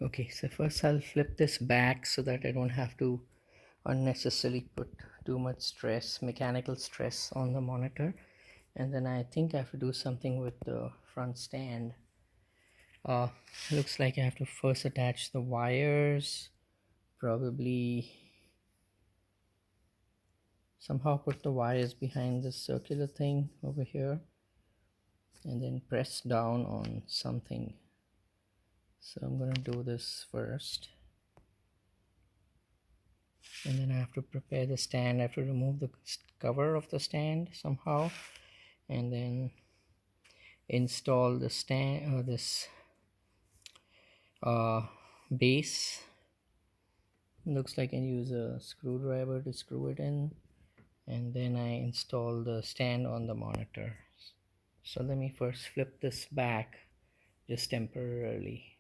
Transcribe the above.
Okay, so first I'll flip this back so that I don't have to unnecessarily put too much stress, mechanical stress on the monitor. And then I think I have to do something with the front stand. uh Looks like I have to first attach the wires, probably somehow put the wires behind this circular thing over here, and then press down on something. So I'm gonna do this first, and then I have to prepare the stand. I have to remove the cover of the stand somehow, and then install the stand, this uh, base. Looks like I use a screwdriver to screw it in, and then I install the stand on the monitor. So let me first flip this back just temporarily.